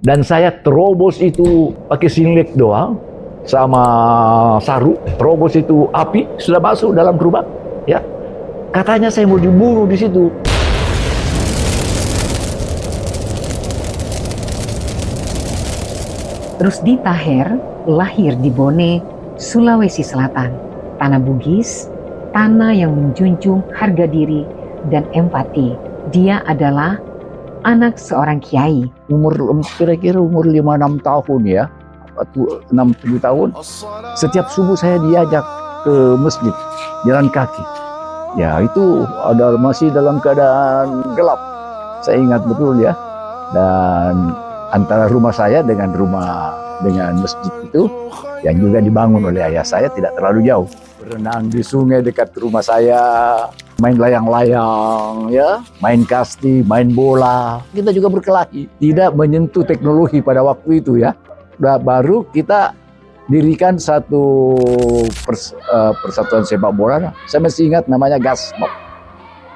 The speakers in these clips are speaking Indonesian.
Dan saya terobos itu pakai singlet doang sama sarung, terobos itu api sudah masuk dalam gerobak, ya. Katanya saya mau dibunuh di situ. Rusdi Taher lahir di Bone, Sulawesi Selatan. Tanah Bugis, tanah yang menjunjung harga diri dan empati. Dia adalah anak seorang kiai. Kira-kira umur 5-6 tahun ya, atau 6-7 tahun. Setiap subuh saya diajak ke masjid, jalan kaki. Ya itu masih dalam keadaan gelap. Saya ingat betul ya. Dan antara rumah saya dengan masjid itu yang juga dibangun oleh ayah saya tidak terlalu jauh. Berenang di sungai dekat rumah saya, main layang-layang, ya, main kasti, main bola. Kita juga berkelahi, tidak menyentuh teknologi pada waktu itu ya. Baru kita dirikan satu persatuan sepak bola. Saya masih ingat namanya Gasbab.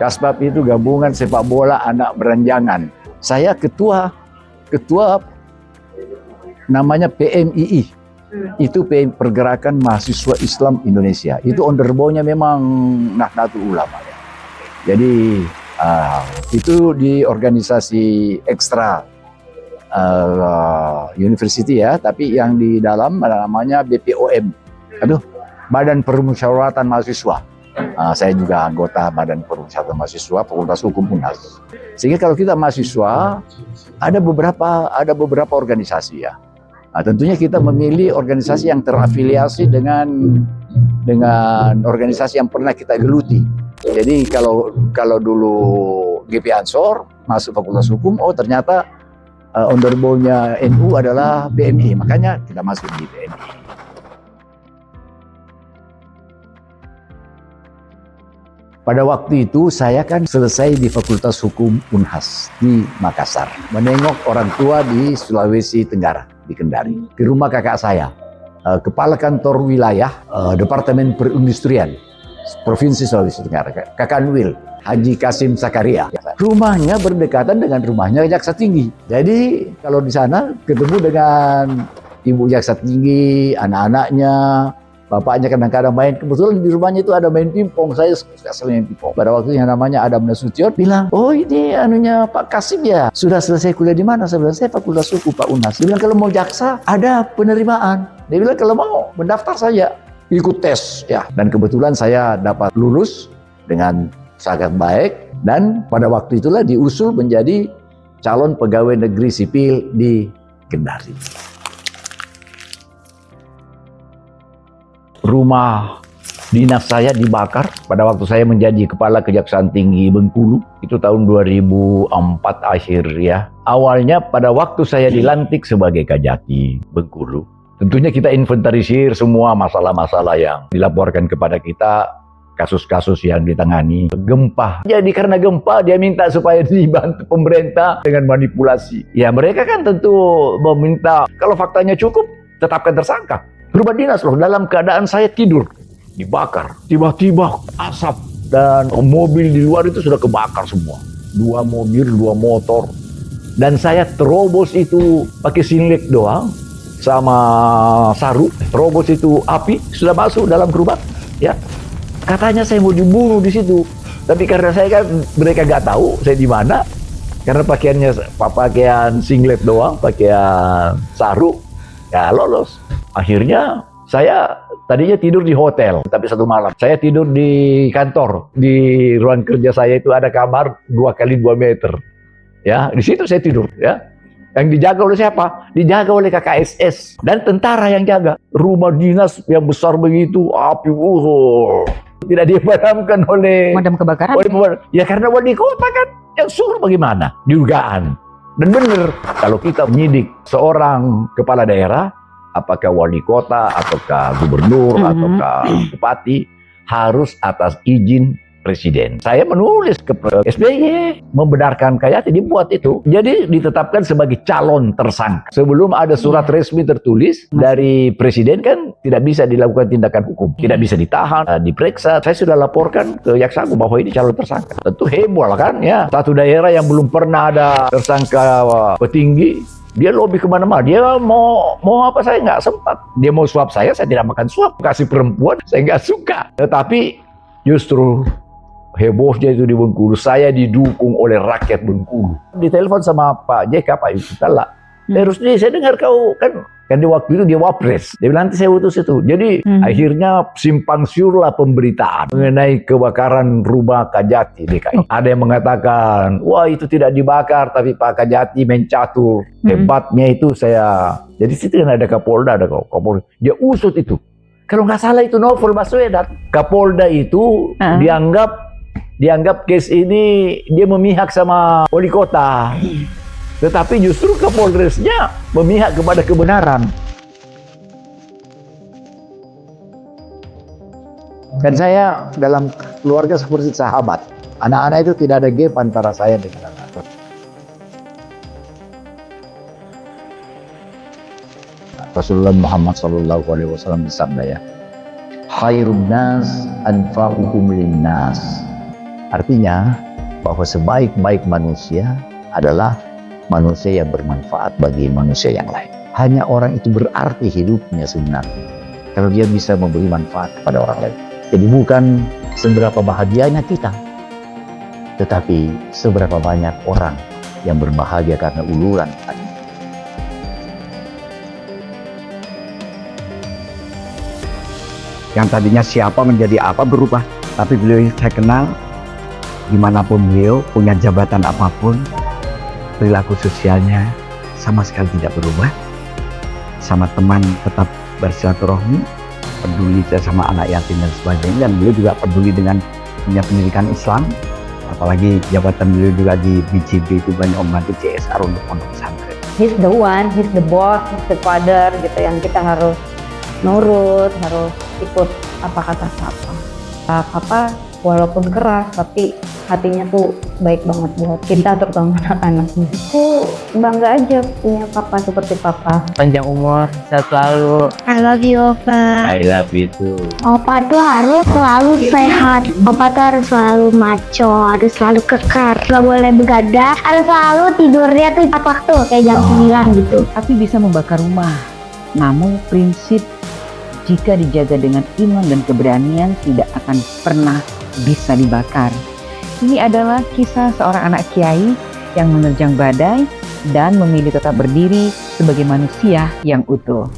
Gasbab itu gabungan sepak bola anak beranjangan. Saya ketua namanya PMII. Itu Pergerakan Mahasiswa Islam Indonesia. Itu underbawnya memang Nahdlatul Ulama ya. Jadi itu di organisasi ekstra university ya, tapi yang di dalam namanya BPOM. Badan Permusyawaratan Mahasiswa. Saya juga anggota Badan Permusyawaratan Mahasiswa Fakultas Hukum UNHAS. Sehingga kalau kita mahasiswa ada beberapa organisasi ya. Tentunya kita memilih organisasi yang terafiliasi dengan organisasi yang pernah kita geluti. Jadi kalau dulu GP Ansor masuk Fakultas Hukum, ternyata underbawnya NU adalah BMI, makanya kita masuk di BMI. Pada waktu itu saya kan selesai di Fakultas Hukum UNHAS di Makassar, menengok orang tua di Sulawesi Tenggara, di Kendari, ke rumah kakak saya, Kepala Kantor Wilayah Departemen Perindustrian Provinsi Sulawesi Tenggara, Kakak Nwil, Haji Kasim Sakaria. Rumahnya berdekatan dengan rumahnya Jaksa Tinggi. Jadi kalau di sana ketemu dengan Ibu Jaksa Tinggi, anak-anaknya, bapaknya kadang-kadang main. Kebetulan di rumahnya itu ada main pingpong. Saya suka main pingpong. Pada waktu yang namanya Adam Nasution bilang, "Oh ini anunya Pak Kasim ya? Sudah selesai kuliah di mana?" Saya bilang, "Saya Fakultas Hukum Pak UNHAS." Dia bilang, "Kalau mau jaksa ada penerimaan." Dia bilang, "Kalau mau mendaftar saja, ikut tes ya." Dan kebetulan saya dapat lulus dengan sangat baik, dan pada waktu itulah diusul menjadi calon pegawai negeri sipil di Kendari. Rumah dinas saya dibakar pada waktu saya menjadi Kepala Kejaksaan Tinggi Bengkulu. Itu tahun 2004 akhir ya. Awalnya pada waktu saya dilantik sebagai Kajati Bengkulu, tentunya kita inventarisir semua masalah-masalah yang dilaporkan kepada kita, kasus-kasus yang ditangani. Gempa. Jadi karena gempa dia minta supaya dibantu pemerintah dengan manipulasi. Ya mereka kan tentu meminta kalau faktanya cukup tetapkan tersangka. Rumah dinas loh, dalam keadaan saya tidur, dibakar. Tiba-tiba asap dan mobil di luar itu sudah kebakar semua. 2 mobil, 2 motor. Dan saya terobos itu pakai singlet doang sama sarung. Terobos itu api sudah masuk dalam gerobak, ya. Katanya saya mau dibunuh di situ. Tapi karena saya kan mereka nggak tahu saya di mana. Karena pakaian singlet doang, pakaian sarung, ya lolos. Akhirnya saya tadinya tidur di hotel, tapi satu malam saya tidur di kantor. Di ruang kerja saya itu ada kamar 2 kali 2 meter. Ya, di situ saya tidur ya. Yang dijaga oleh siapa? Dijaga oleh KKSS dan tentara yang jaga. Rumah dinas yang besar begitu, api tidak dipadamkan oleh Pemadam kebakaran. Ya karena wali kota kan yang suruh, bagaimana? Dugaan. Dan benar, kalau kita menyidik seorang kepala daerah, apakah wali kota, ataukah gubernur, ataukah bupati, harus atas izin presiden. Saya menulis ke SBY, membenarkan Kajati, dibuat itu. Jadi ditetapkan sebagai calon tersangka. Sebelum ada surat resmi tertulis dari presiden kan tidak bisa dilakukan tindakan hukum. Tidak bisa ditahan, diperiksa. Saya sudah laporkan ke Jaksa Agung bahwa ini calon tersangka. Tentu heboh lah kan ya. Satu daerah yang belum pernah ada tersangka petinggi Dia lobby kemana-mana. Dia mau apa, saya nggak sempat. Dia mau suap saya tidak makan suap. Kasih perempuan, saya nggak suka. Tetapi justru hebohnya itu di Bengkulu. Saya didukung oleh rakyat Bengkulu. Ditelepon sama Pak JK, Pak Yusuf Kalla. Terus saya dengar kau kan di waktu itu dia wapres. Dia bilang nanti saya utus itu. Jadi akhirnya simpang siurlah pemberitaan mengenai kebakaran rumah Kajati DKI. Ada yang mengatakan, wah itu tidak dibakar tapi Pak Kajati main catur. Hebatnya itu saya. Jadi situ kan ada Kapolda, Kapolda. Dia usut itu. Kalau nggak salah itu Novel Baswedan. Kapolda itu dianggap case ini dia memihak sama wali kota. Tetapi justru Kapolresnya memihak kepada kebenaran. Dan saya dalam keluarga seperti sahabat. Anak-anak itu tidak ada gap antara saya dengan anak-anak. Rasulullah Muhammad SAW bersabda ya, khairun nas anfa'uhum linnas. Artinya bahwa sebaik-baik manusia adalah manusia yang bermanfaat bagi manusia yang lain. Hanya orang itu berarti hidupnya sebenarnya kalau dia bisa memberi manfaat kepada orang lain. Jadi bukan seberapa bahagianya kita, tetapi seberapa banyak orang yang berbahagia karena uluran tadi. Yang tadinya siapa menjadi apa berubah, tapi beliau saya kenal dimanapun beliau punya jabatan apapun, perilaku sosialnya sama sekali tidak berubah. Sama teman tetap bersilaturahmi, peduli sama anak yatim dan sebagainya, dan beliau juga peduli dengan punya pendidikan Islam. Apalagi jabatan beliau juga di BCB itu banyak membantu CSR untuk pondok pesantren. He's the one, he's the boss, he's the father gitu, yang kita harus nurut, harus ikut apa kata papa. Papa walaupun keras tapi hatinya tuh baik banget buat kita, terutama anak-anaknya. Aku bangga aja punya papa seperti papa. Panjang umur, sehat selalu. I love you, Opa. I love you too. Opa tuh harus selalu sehat. Opa tuh harus selalu maco, harus selalu kekar, gak boleh begadang, harus selalu tidurnya tuh tepat waktu kayak jam 9 gitu. Api bisa membakar rumah, namun prinsip jika dijaga dengan iman dan keberanian tidak akan pernah bisa dibakar. Ini adalah kisah seorang anak kiai yang menerjang badai dan memilih tetap berdiri sebagai manusia yang utuh.